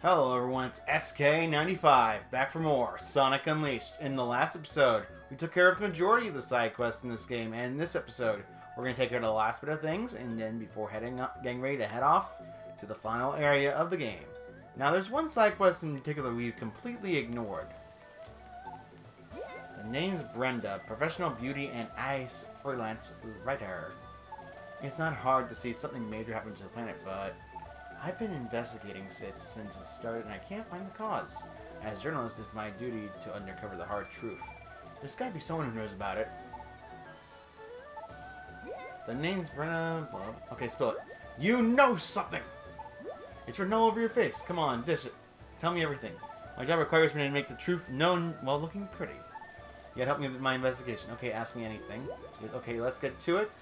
Hello everyone, it's SK95, back for more Sonic Unleashed. In the last episode, we took care of the majority of the side quests in this game, and in this episode, we're going to take care of the last bit of things, and then before getting ready to head off to the final area of the game. Now there's one side quest in particular we've completely ignored. The name's Brenda, professional beauty and ice freelance writer. It's not hard to see something major happen to the planet, but I've been investigating it since it started and I can't find the cause. As a journalist, it's my duty to uncover the hard truth. There's gotta be someone who knows about it. The name's Brenda... Okay, spill it. You know something! It's written all over your face. Come on, dish it. Tell me everything. My job requires me to make the truth known while looking pretty. You gotta help me with my investigation. Okay, ask me anything. Okay, let's get to it.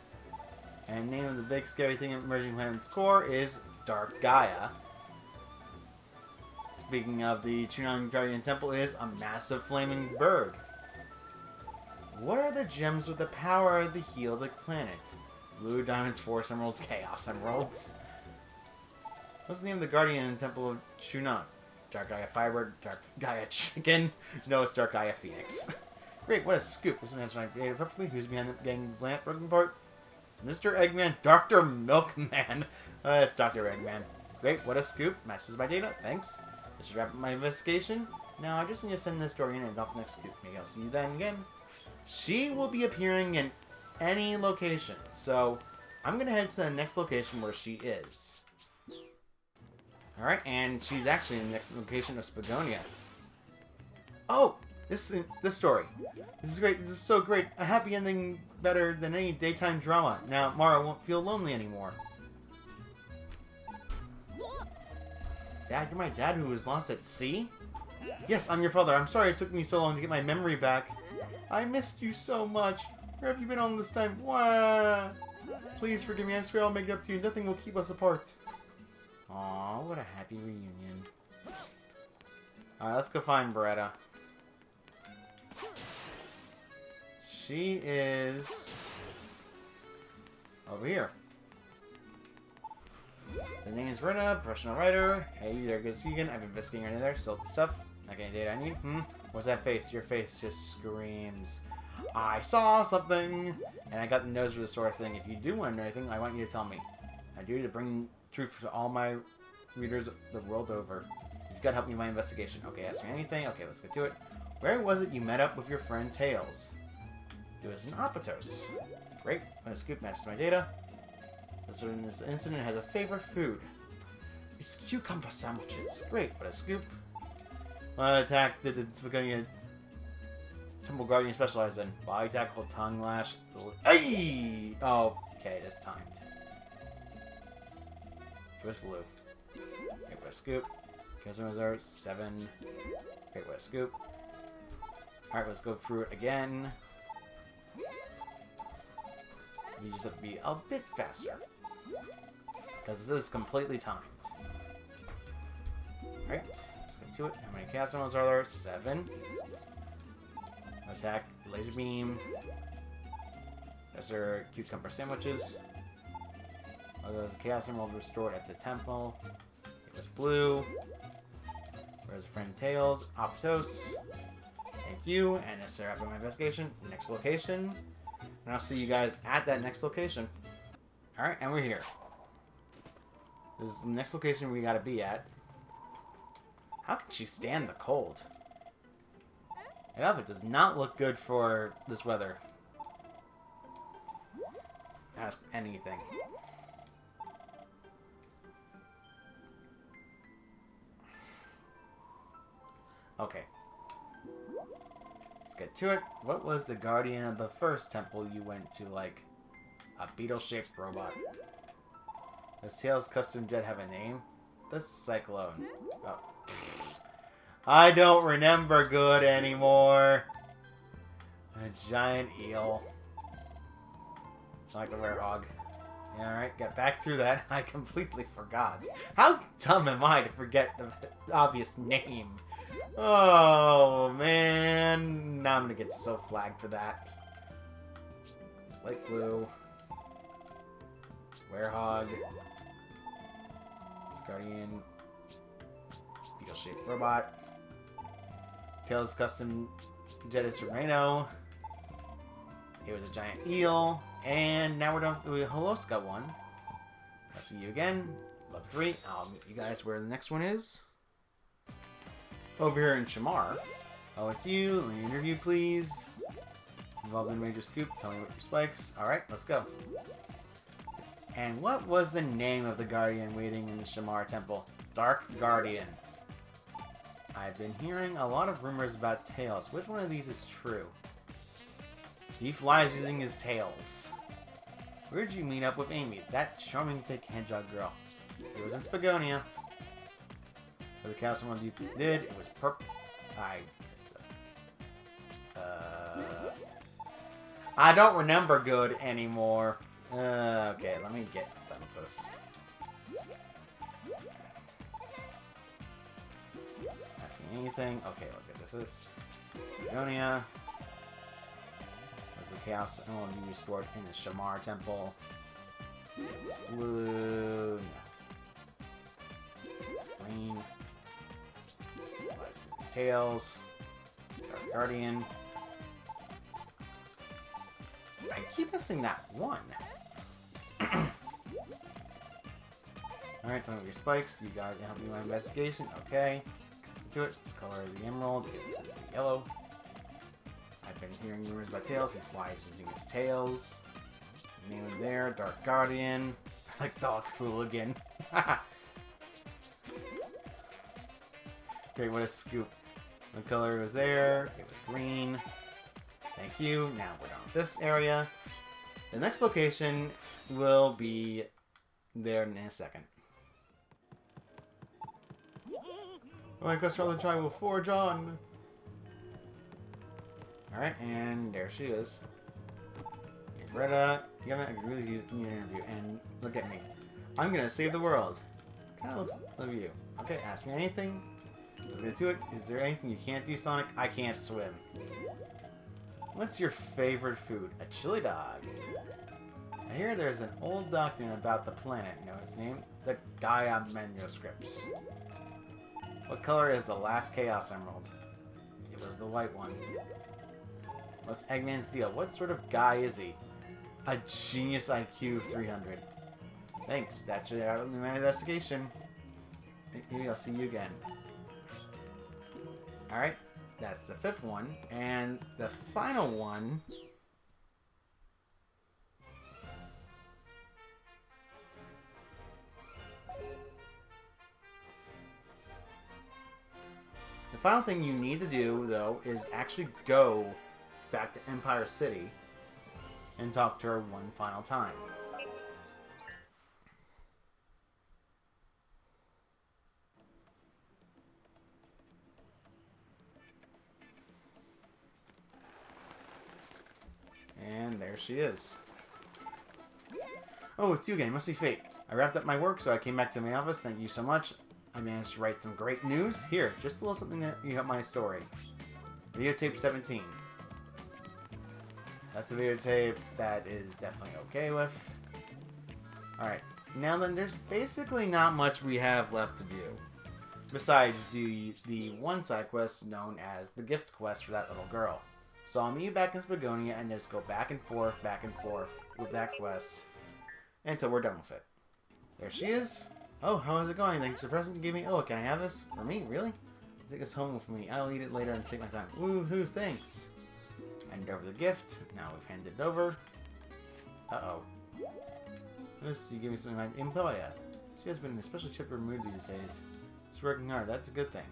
And the name of the big scary thing emerging planet's core is Dark Gaia. Speaking of, the Chunan Guardian Temple is a massive flaming bird. What are the gems with the power to heal the planet? Blue Diamonds, Force Emeralds, Chaos Emeralds. What's the name of the Guardian Temple of Chunan? Dark Gaia Fiber, Dark Gaia Chicken. No, it's Dark Gaia Phoenix. Great, what a scoop. This one has my data perfectly. Who's behind the gang lamp broken part? Mr. Eggman, Dr. Milkman. It's Dr. Eggman. Great, what a scoop. Matches my data, thanks. This should wrap up my investigation. Now I just need to send this story in and off the next scoop. Maybe I'll see you then again. She will be appearing in any location. So I'm going to head to the next location where she is. Alright, and she's actually in the next location of Spagonia. Oh! This story. This is great. This is so great. A happy ending better than any daytime drama. Now Mara won't feel lonely anymore. Dad, you're my dad who was lost at sea? Yes, I'm your father. I'm sorry it took me so long to get my memory back. I missed you so much. Where have you been all this time? Wah! Please forgive me. I swear I'll make it up to you. Nothing will keep us apart. Aw, what a happy reunion. Alright, let's go find Brenda. She is over here. The name is Brenda, professional writer. Hey there, good to see you again. I've been investigating right there. Still stuff. Not getting data I need. What's that face? Your face just screams. I saw something, and I got the nose for the sort of thing. If you do want to know anything, I want you to tell me. I do to bring truth to all my readers the world over. You've got to help me with my investigation. Okay, ask me anything. Okay, let's get to it. Where was it you met up with your friend Tails? It was an Apatows. Great. When a scoop matches my data. This incident has a favorite food. It's cucumber sandwiches. Great. What a scoop. What attack did the Spagonia Temple Guardian specialize in? Body tackle, tongue lash. Hey! Oh, okay, that's timed. It was blue. Okay, what a scoop. Customers are 7. Okay, what a scoop. Alright, let's go through it again. You just have to be a bit faster. Because this is completely timed. Alright, let's get to it. How many Chaos Emeralds are there? 7. Attack, laser beam. Those are cucumber sandwiches. Oh, there's a Chaos Emerald restored at the temple. It was blue. Where's the friend Tails? Apatows. Thank you, and that's wrap up my investigation. Next location. And I'll see you guys at that next location. Alright, and we're here. This is the next location we gotta be at. How can she stand the cold? That outfit does not look good for this weather. Ask anything. Okay. Get to it. What was the guardian of the first temple you went to, like a beetle-shaped robot? Does Tails' custom jet have a name? The Cyclone. Oh. I don't remember good anymore. A giant eel. It's like a werehog. Yeah, alright, get back through that. I completely forgot. How dumb am I to forget the obvious name? Oh, man. Now I'm going to get so flagged for that. Slate Blue. Werehog. Guardian. shaped robot. Tails custom Jettis Tornado. It was a giant eel. And now we're done with the Holoska one. I'll see you again. Level 3. I'll meet you guys where the next one is. Over here in Shamar. Oh, it's you. Let me interview, please. Involved in Major Scoop. Tell me what your spikes. Alright, let's go. And what was the name of the Guardian waiting in the Shamar Temple? Dark Guardian. I've been hearing a lot of rumors about Tails. Which one of these is true? He flies using his tails. Where'd you meet up with Amy? That charming fake hedgehog girl. It was in Spagonia. For the castle one you did, it was I missed it. I don't remember good anymore. Okay, let me get done with this. Asking anything? Okay, let's get this. Spagonia. Was the chaos emerald you restored in the Shamar Temple? It was blue. No. It's green. His tails. Dark Guardian. I keep missing that one. Alright, tell me your spikes. You gotta help me with my investigation. Okay. Let's get to it. This color of the emerald is the yellow. I've been hearing rumors about Tails. He flies using his tails. Name him there. Dark Guardian. I like Dog Hooligan. Great, what a scoop. What color was there? It was green. Thank you. Now we're done with this area. The next location will be there in a second. My quest for the child will forge on. Alright, and there she is. Here's Brenda. You haven't really used me in an interview, and look at me. I'm gonna save the world. Kinda looks like you. Okay, ask me anything. Let's get to it. Is there anything you can't do, Sonic? I can't swim. What's your favorite food? A chili dog. I hear there's an old document about the planet. You know its name? The Gaia manuscripts. What color is the last Chaos Emerald? It was the white one. What's Eggman's deal? What sort of guy is he? A genius IQ of 300. Thanks. That should have my investigation. Maybe I'll see you again. Alright. That's the 5th one. And the final one... The final thing you need to do, though, is actually go back to Empire City and talk to her one final time. And there she is. Oh, it's you again. It must be fate. I wrapped up my work, so I came back to my office. Thank you so much. I managed to write some great news. Here, just a little something that you help my story. Videotape 17. That's a videotape that is definitely okay with. Alright, now then, there's basically not much we have left to do. Besides do the one side quest known as the gift quest for that little girl. So I'll meet you back in Spagonia and just go back and forth with that quest until we're done with it. There she is. Oh, how is it going? Thanks for the present you gave me. Oh, can I have this? For me? Really? Take this home with me. I'll eat it later and take my time. Woohoo, thanks. Hand over the gift. Now we've handed it over. Uh-oh. Notice you gave me something like Ippolita. She has been in a especially chipper mood these days. She's working hard. That's a good thing.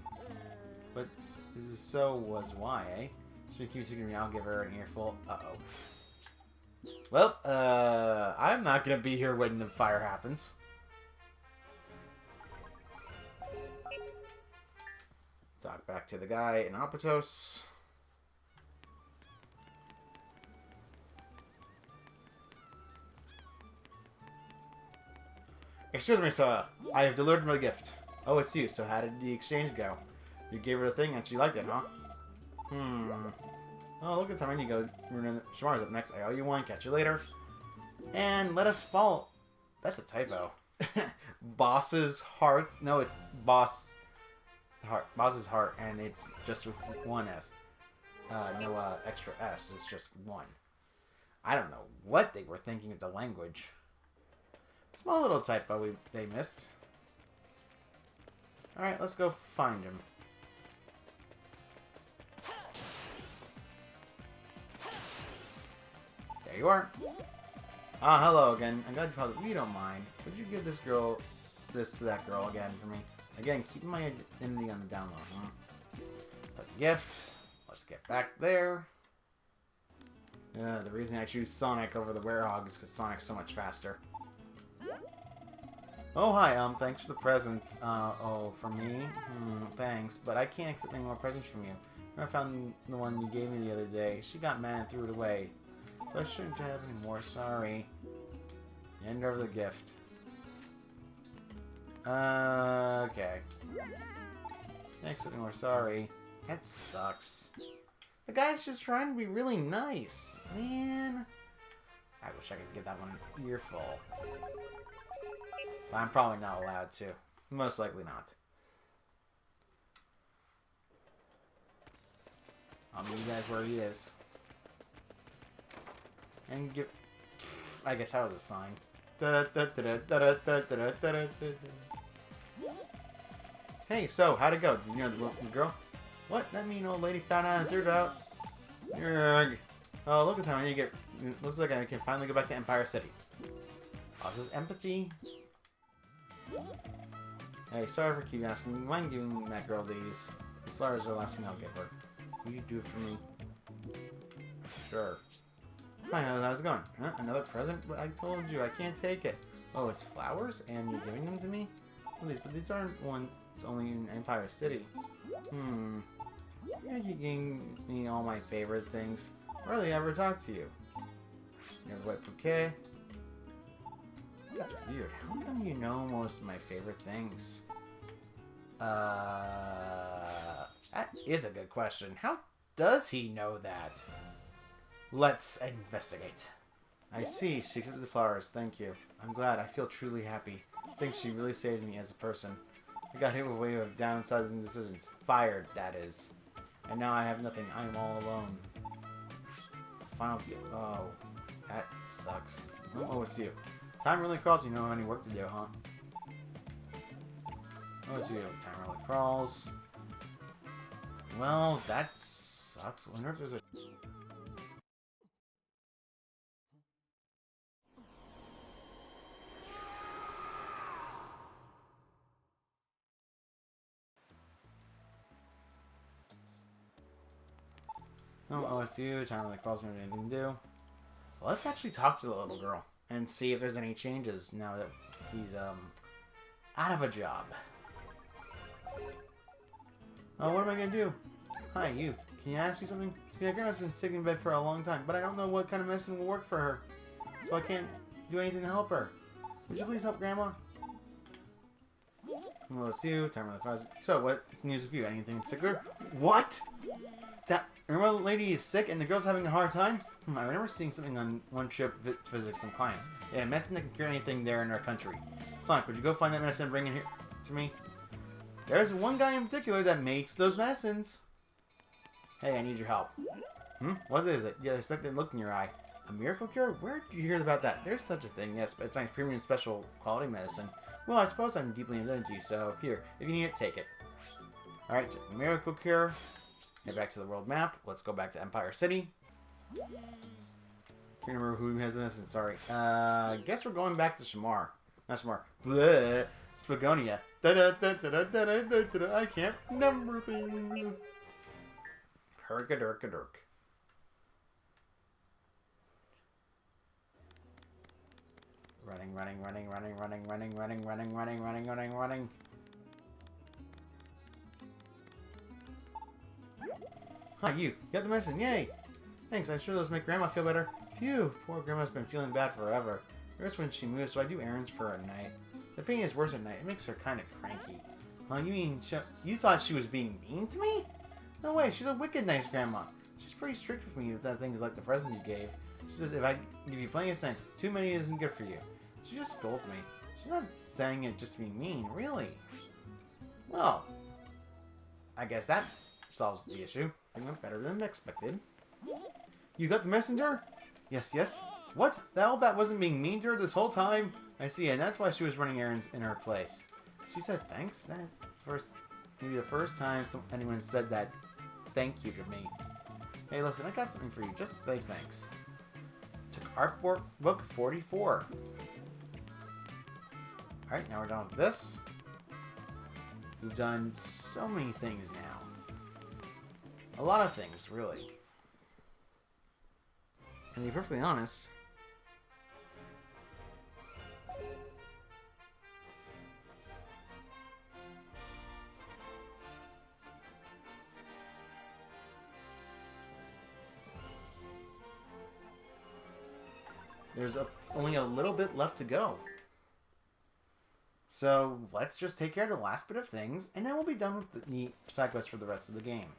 But this is so was why, eh? She keeps secreting me. I'll give her an earful. Uh-oh. Well, I'm not gonna be here when the fire happens. Talk back to the guy in Apatos. Excuse me, sir. I have delivered my gift. Oh, it's you. So how did the exchange go? You gave her a thing and she liked it, huh? Oh, look at the time you go. Shamar's up next. I owe you one. Catch you later. And let us fall. That's a typo. Boss's heart. No, it's boss. Bowser's heart, and it's just with one S. No extra S. It's just one. I don't know what they were thinking of the language. Small little typo they missed. Alright, let's go find him. There you are. Ah, hello again. I'm glad you called it. If you don't mind, would you give this to that girl again for me? Again, keeping my identity on the down low, huh? Took a gift. Let's get back there. The reason I choose Sonic over the Werehog is because Sonic's so much faster. Oh, hi, thanks for the presents. Oh, for me? Thanks, but I can't accept any more presents from you. I found the one you gave me the other day. She got mad and threw it away. So I shouldn't have any more, sorry. End over the gift. Okay. Thanks, anymore, sorry. That sucks. The guy's just trying to be really nice. Man. I wish I could give that one an earful. But I'm probably not allowed to. Most likely not. I'll meet you guys where he is. And give... I guess that was a sign. Hey, so, how'd it go? Did you know the girl? What? That mean old lady found out and threw it out? Urgh. Oh, look at how you get... Looks like I can finally go back to Empire City. Oh, this is empathy. Hey, sorry for keep asking. You mind giving that girl these? The flowers are the last thing I'll give her. Will you do it for me? Sure. Hi, how's it going? Huh? Another present? But I told you, I can't take it. Oh, it's flowers? And you're giving them to me? Please, but these aren't ones only in Empire City. You're giving me all my favorite things. Rarely ever talk to you. Here's a white bouquet. That's weird. How come you know most of my favorite things? That is a good question. How does he know that? Let's investigate. I see. She accepted the flowers. Thank you. I'm glad. I feel truly happy. I think she really saved me as a person. I got hit with a wave of downsizing decisions. Fired, that is. And now I have nothing. I'm all alone. Final gift. Oh, that sucks. Oh, it's you. Time really crawls. You know any work to do, huh? Oh, it's you. Time really crawls. Well, that sucks. I wonder if there's a... Oh, it's you. Time really crawls. You don't have anything to do. Well, let's actually talk to the little girl and see if there's any changes now that he's, out of a job. Oh, what am I gonna do? Hi, you. Can you ask you something? See, my grandma's been sick in bed for a long time, but I don't know what kind of medicine will work for her. So I can't do anything to help her. Would you please help Grandma? Well, it's you. Time really flies. So, what's news with you? Anything in particular? What? Remember the lady is sick and the girl's having a hard time? I remember seeing something on one trip to visit some clients. Yeah, medicine that can cure anything there in our country. Sonic, would you go find that medicine and bring it here to me? There's one guy in particular that makes those medicines. Hey, I need your help. What is it? Yeah, I expect a look in your eye. A miracle cure? Where did you hear about that? There's such a thing. Yes, but it's my premium special quality medicine. Well, I suppose I'm deeply indebted to you, so here, if you need it, take it. Alright, miracle cure. Head back to the world map. Let's go back to Empire City. Can't remember who has this. Sorry. Guess we're going back to Shamar. Not Shamar. Bleh. Spagonia. I can't remember things. Herkadurkadurk. Running. Hi, you got the medicine, yay! Thanks, I'm sure those make Grandma feel better. Phew, poor Grandma's been feeling bad forever. First when she moves, so I do errands for her at night. The pain is worse at night, it makes her kind of cranky. Huh, you mean, you thought she was being mean to me? No way, she's a wicked nice Grandma. She's pretty strict with me with things like the present you gave. She says if I give you plenty of snacks, too many isn't good for you. She just scolds me. She's not saying it just to be mean, really. Well, I guess that solves the issue. It went better than expected. You got the messenger? Yes, yes. What? The Owlbat wasn't being mean to her this whole time? I see, and that's why she was running errands in her place. She said thanks? Maybe the first time anyone said that thank you to me. Hey, listen, I got something for you. Just say thanks. Took art book 44. Alright, now we're done with this. We've done so many things now. A lot of things, really. And to be perfectly honest, there's only a little bit left to go. So let's just take care of the last bit of things, and then we'll be done with the side quest for the rest of the game.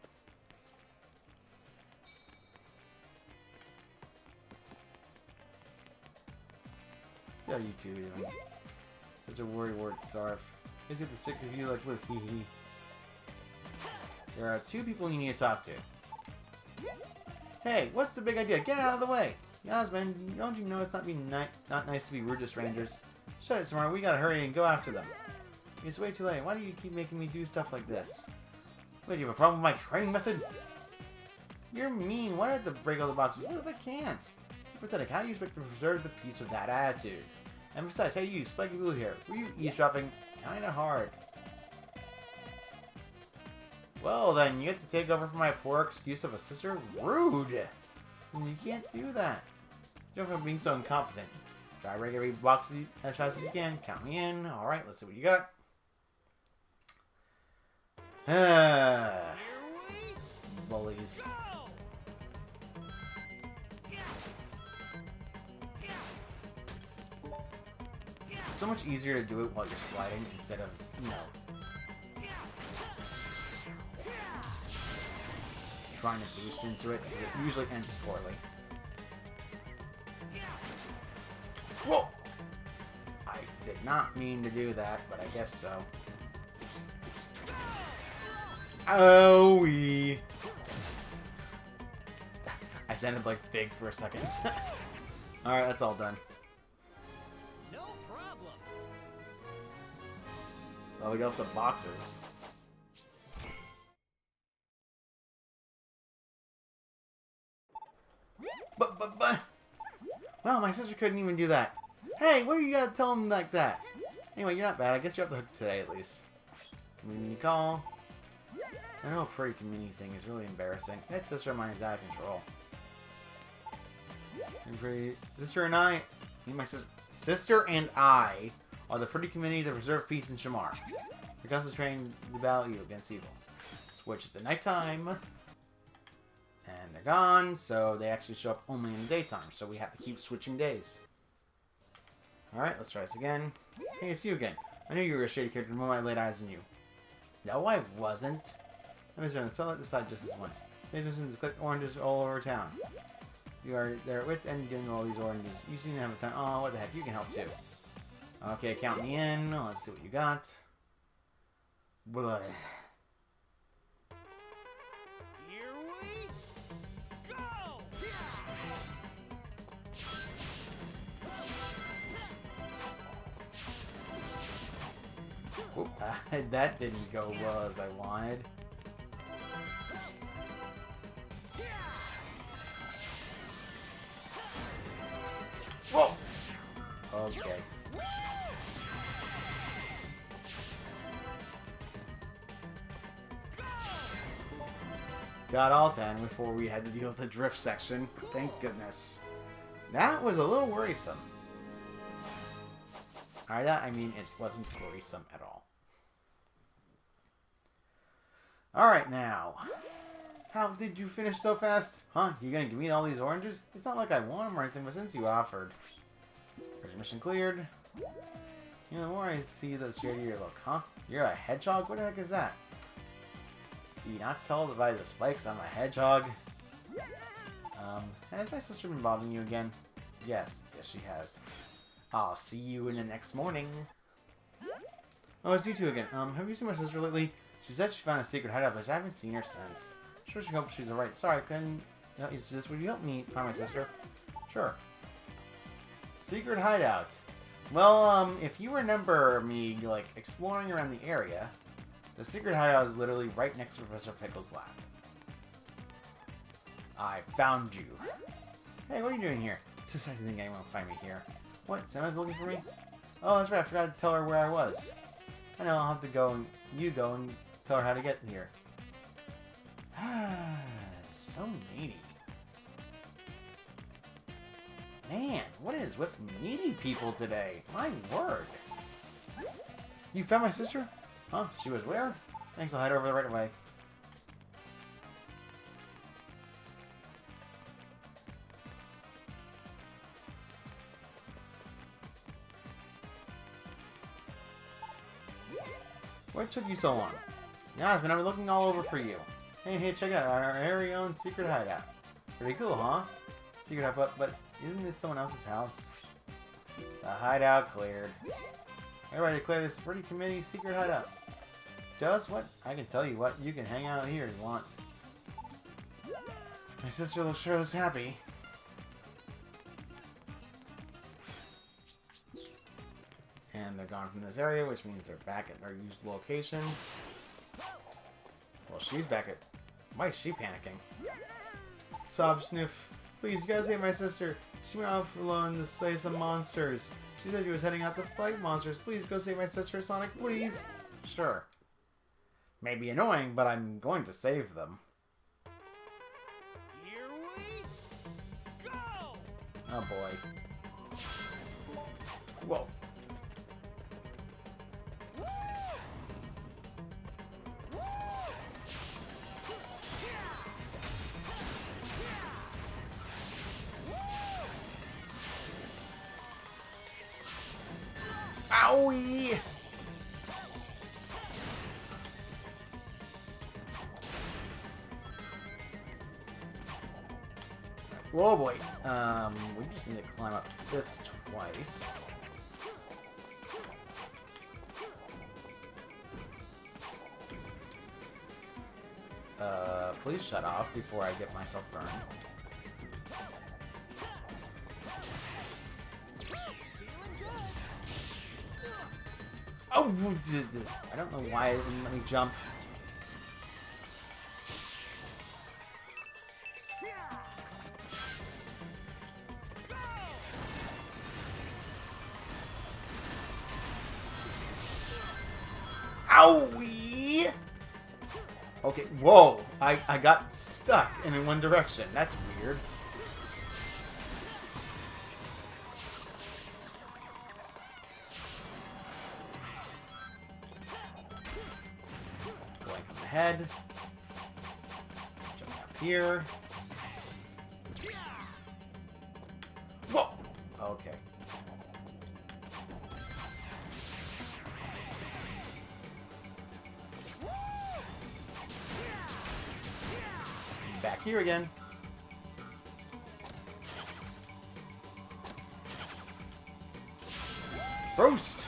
How you two doing? Such a worrywart Sarf. Is it the stick of you like Luke? Hee hee. There are two people you need to talk to. Hey, what's the big idea? Get out of the way! Yasmine, don't you know it's not nice to be rude to strangers? Shut it, Samara. We gotta hurry and go after them. It's way too late. Why do you keep making me do stuff like this? Wait, do you have a problem with my training method? You're mean. Why do I have to break all the boxes? What if I can't? Pathetic. How do you expect to preserve the peace with that attitude? And besides, hey you, Spiky Blue here. Were you eavesdropping? Kinda hard. Well then, you get to take over for my poor excuse of a sister? Rude! You can't do that. Don't for being so incompetent. Try to break every box as fast as you can. Count me in. Alright, let's see what you got. Bullies. It's so much easier to do it while you're sliding instead of, you know, trying to boost into it, because it usually ends poorly. Whoa! I did not mean to do that, but I guess so. Oh-wee! I sounded like big for a second. Alright, that's all done. No problem. Well, we got the boxes. But... Well, my sister couldn't even do that. Hey, what do you gotta tell him like that? Anyway, you're not bad. I guess you're off the hook today, at least. Community call. I know a pretty community thing is really embarrassing. That sister of mine is out of control. Sister and I... My sister and I are the pretty community that preserve peace in Shamar. We're concentrating to battle you against evil. Switch it to nighttime. And they're gone, so they actually show up only in the daytime, so we have to keep switching days. Alright, let's try this again. Hey, it's you again. I knew you were a shady character the moment I laid eyes on you. No, I wasn't. I'm just going to sell it aside just this once. These citizens collect oranges all over town. You are there at wits end doing all these oranges. You seem to have a time. Oh, what the heck? You can help too. Okay, count me in. Let's see what you got. Blood. Here we go. Whoop, that didn't go well as I wanted. Whoa! Okay. Got all 10 before we had to deal with the drift section. Thank goodness. That was a little worrisome. By that, I mean it wasn't worrisome at all. Alright now. How did you finish so fast? Huh? You gonna give me all these oranges? It's not like I want them or anything, but since you offered. There's mission cleared. You know, the more I see the shadier you look, huh? You're a hedgehog? What the heck is that? Do you not tell by the spikes I'm a hedgehog? Has my sister been bothering you again? Yes, she has. I'll see you in the next morning. Oh, it's you two again. Have you seen my sister lately? She said she found a secret hideout, but I haven't seen her since. Sure, she hopes she's alright. Sorry, I couldn't. No, is this, would you help me find my sister? Sure. Secret hideout. Well, if you remember me, like, exploring around the area, the secret hideout is literally right next to Professor Pickle's lab. I found you. Hey, what are you doing here? It's just I didn't think anyone would find me here. What? Someone's looking for me? Oh, that's right. I forgot to tell her where I was. I know. I'll have to go and you go and tell her how to get here. So needy. Man, what is with needy people today? My word. You found my sister? Huh? She was where? Thanks, I'll head over there right away. What took you so long? Yasmine, I've been looking all over for you. Hey, check it out, our very own secret hideout. Pretty cool, huh? Secret hideout, but isn't this someone else's house? The hideout cleared. Everybody declare this pretty committee secret hideout. Just what? I can tell you what, you can hang out here if you want. My sister sure looks happy. And they're gone from this area, which means they're back at their used location. Well, she's back at... Why is she panicking? Sob Sniff. Please, you gotta save my sister. She went off alone to slay some monsters. She said she was heading out to fight monsters. Please go save my sister, Sonic, please. Sure. May be annoying, but I'm going to save them. Here we go! Oh boy. Whoa. Owie! Whoa, boy. We just need to climb up this twice. Please shut off before I get myself burned. Oh! I don't know why it didn't let me jump. Owie! Okay, whoa! I got stuck in one direction. That's weird. Going from the head. Jumping up here. Whoa! Okay. Back here again. Roast!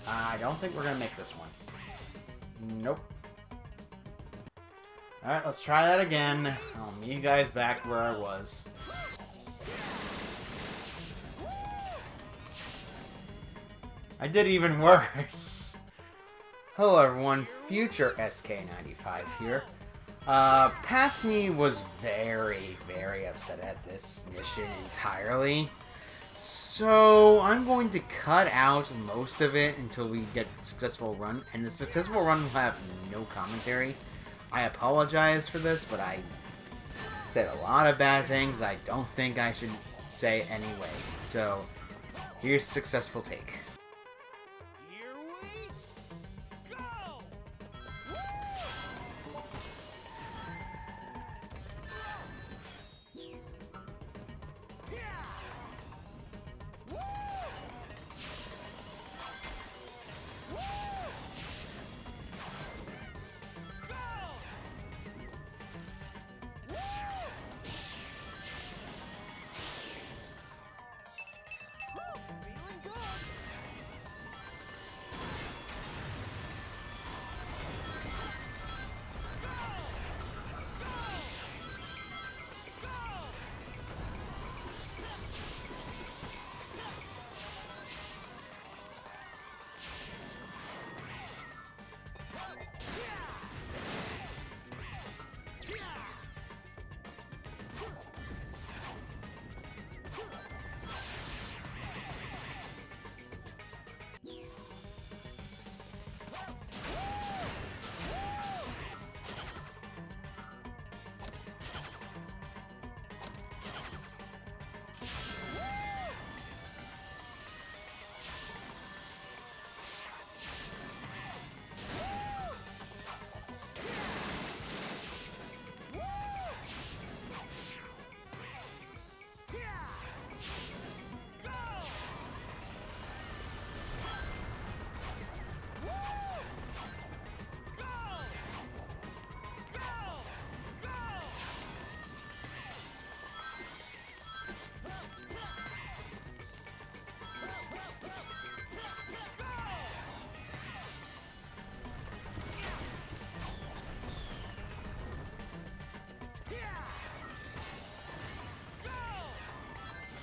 I don't think we're gonna make this one. Nope. Alright, let's try that again. I'll meet you guys back where I was. I did even worse. Hello everyone, future SK95 here. Past me was very, very upset at this mission entirely. So I'm going to cut out most of it until we get the successful run. And the successful run will have no commentary. I apologize for this, but I said a lot of bad things I don't think I should say anyway. So here's successful take. Here we go!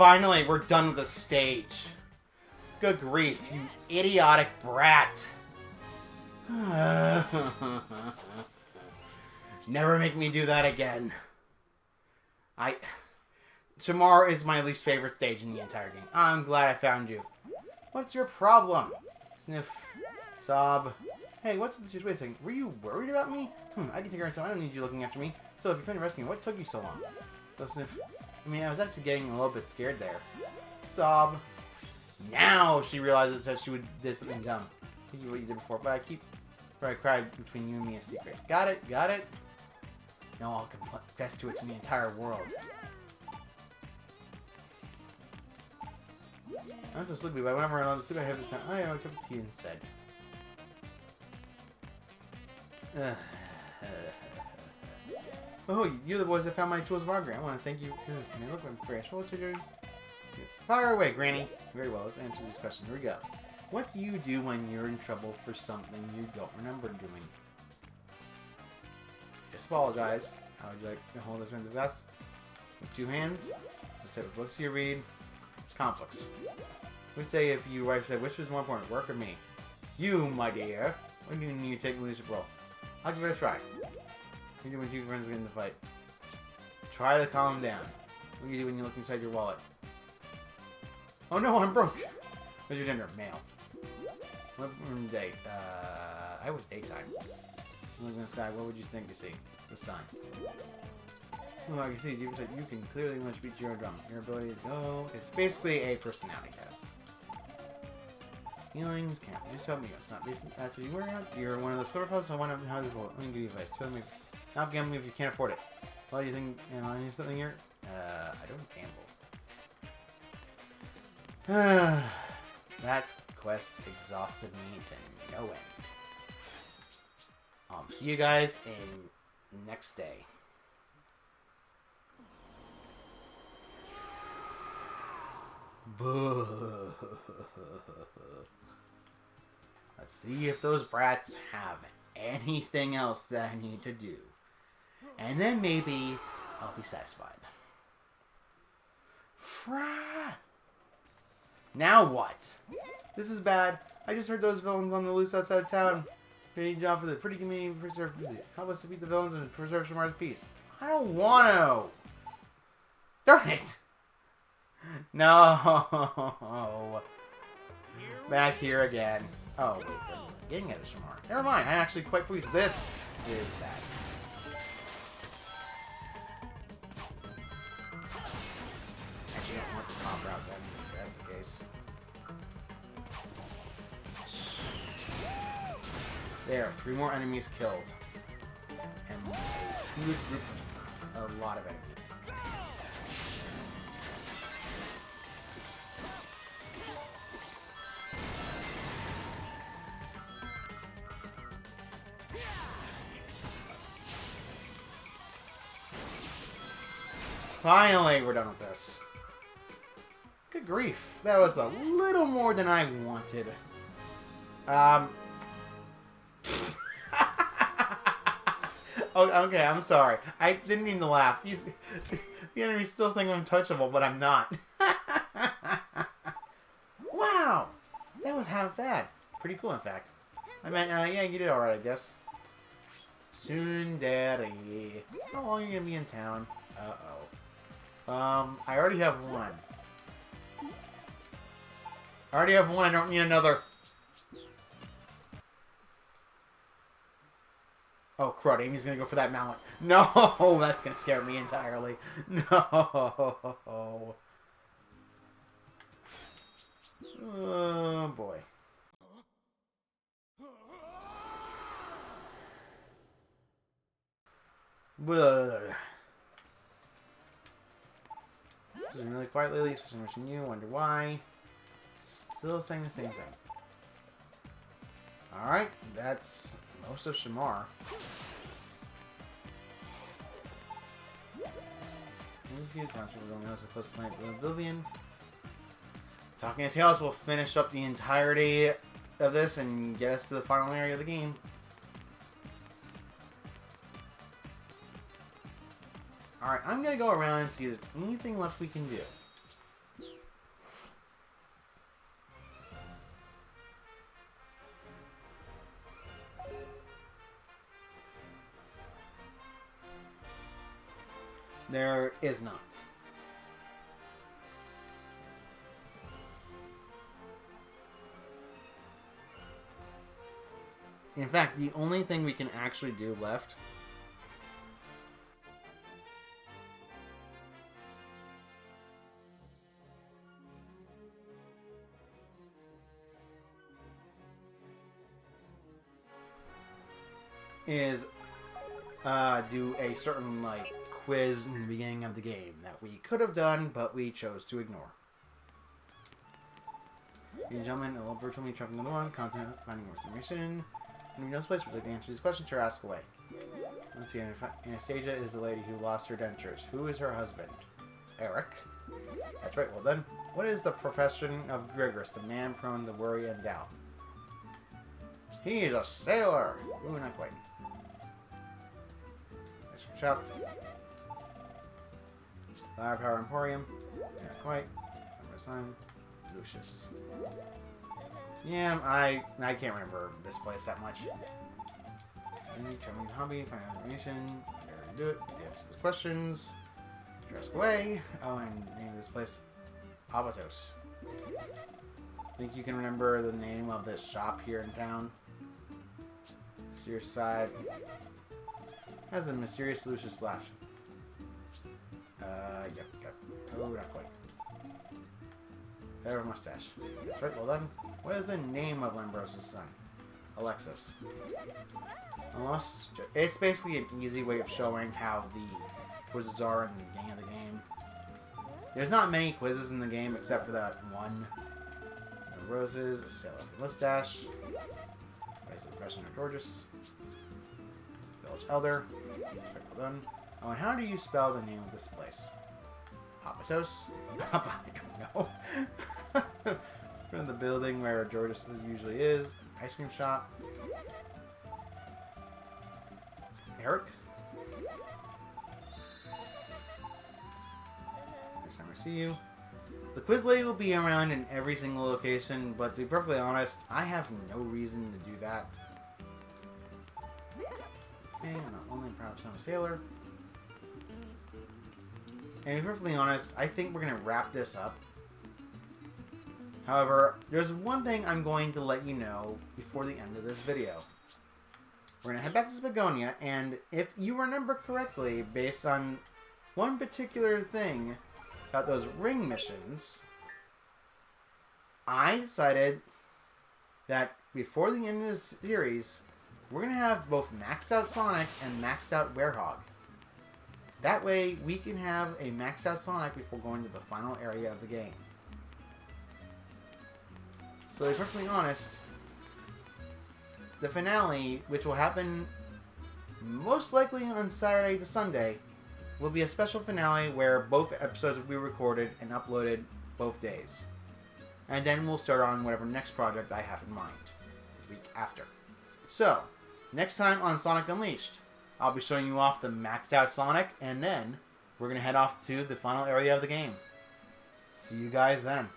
finally, we're done with the stage. Good grief, you idiotic brat. Never make me do that again. Shamar is my least favorite stage in the entire game. I'm glad I found you. What's your problem? Sniff. Sob. Hey, what's the situation? Wait a second. Were you worried about me? I can take care of myself. I don't need you looking after me. So, if you're trying to rescue me, what took you so long? So, Sniff. I mean, I was actually getting a little bit scared there. Sob. Now she realizes that she did something dumb. Thank you what you did before, but I cried between you and me a secret. Got it? Got it? Now I'll confess to it to the entire world. I'm so sleepy, but whenever I'm on the sleep, I have this time. I have a cup of tea instead. Oh, you're the boys that found my tools of archery. I want to thank you. Goodness, man, look, I'm fresh. What you doing? Fire away, Granny. Very well, let's answer this question. Here we go. What do you do when you're in trouble for something you don't remember doing? Just apologize. How would you like to hold this man's glass? With 2 hands? What type of books do you read? Conflicts. Would say if you wife said, which was more important, work or me? You, my dear. When do you need to take the leadership role? I'll give it a try. What do you do when 2 friends get in the fight? Try to calm them down. What do you do when you look inside your wallet? Oh no, I'm broke. What's your dinner? Mail. What day? I was daytime. Look in the sky. What would you think you see? The sun. Oh, I can see. You can clearly much beat your own drum. Your ability to go. It's basically a personality test. Feelings can't just help me. It's not basically that's what you worry about. You're one of those clever folks. I want to how this will. Let me give you advice. Tell me. Not gambling if you can't afford it. Well, do you think I need something here? I don't gamble. That quest exhausted me to no end. See you guys in next day. Let's see if those brats have anything else that I need to do. And then maybe I'll be satisfied. Now what? This is bad. I just heard those villains on the loose outside of town. They need a job for the pretty community to preserve peace. Help us defeat the villains and preserve Shamar's peace. I don't want to. Darn it. No. Back here again. Oh, wait. Getting at a Shamar. Never mind. I'm actually quite pleased. This is bad. Actually, I don't want the top route then, if that's the case. There, 3 more enemies killed. And a huge group of a lot of enemies. Finally, we're done with this. Good grief. That was a little more than I wanted. Oh, okay, I'm sorry. I didn't mean to laugh. The enemies still think I'm untouchable, but I'm not. Wow! That was half bad. Pretty cool, in fact. I mean, yeah, you did alright, I guess. Soon, Daddy. How long are you gonna be in town? Uh-oh. I already have 1. I don't need another. Oh, crud. Amy's gonna go for that mallet. No! That's gonna scare me entirely. No! Oh, boy. This is really quiet lately, especially wishing you. Wonder why. Still saying the same thing. Alright, that's most of Shamar. A few times we're going to supposed to plant the Oblivion. Talking to Tails will finish up the entirety of this and get us to the final area of the game. Alright, I'm going to go around and see if there's anything left we can do. There is not. In fact, the only thing we can actually do left is do a certain like quiz in the beginning of the game that we could have done, but we chose to ignore. Ladies and gentlemen, I will virtually traveling on the one, constant finding more information. And we know this place where the answer to these questions or ask away. Let's see, Anastasia is the lady who lost her dentures. Who is her husband? Eric. That's right, well then. What is the profession of Grigris, the man prone to worry and doubt? He is a sailor! Ooh, not quite. Shop. Firepower Emporium. Not quite. Summer Sun. Lucius. Yeah, I can't remember this place that much. Traveling to hobby, find out information. There we do it. Answer those questions. Ask away. Oh, and name of this place. Abatos. Think you can remember the name of this shop here in town? Sears Side. Has a mysterious Lucius left. Yep. Oh, not quite. Sarah mustache. That's right, well done. What is the name of Lambrosa's son? Alexis. Almost. It's basically an easy way of showing how the quizzes are in the beginning of the game. There's not many quizzes in the game except for that one. Roses, a sailor with a mustache. What is the profession of Georges? Village Elder. Well done. Oh, and how do you spell the name of this place? Apatos? I don't know. From the building where Georges usually is. Ice cream shop. Eric? Next time I see you. The quiz lady will be around in every single location, but to be perfectly honest, I have no reason to do that. Okay, I'm not only perhaps I'm a sailor. And to be perfectly honest, I think we're going to wrap this up. However, there's one thing I'm going to let you know before the end of this video. We're going to head back to Begonia, and if you remember correctly, based on one particular thing about those ring missions, I decided that before the end of this series, we're going to have both maxed out Sonic and maxed out Werehog. That way, we can have a maxed out Sonic before going to the final area of the game. So to be perfectly honest, the finale, which will happen most likely on Saturday to Sunday, will be a special finale where both episodes will be recorded and uploaded both days. And then we'll start on whatever next project I have in mind the week after. So, next time on Sonic Unleashed, I'll be showing you off the maxed out Sonic, and then we're going to head off to the final area of the game. See you guys then.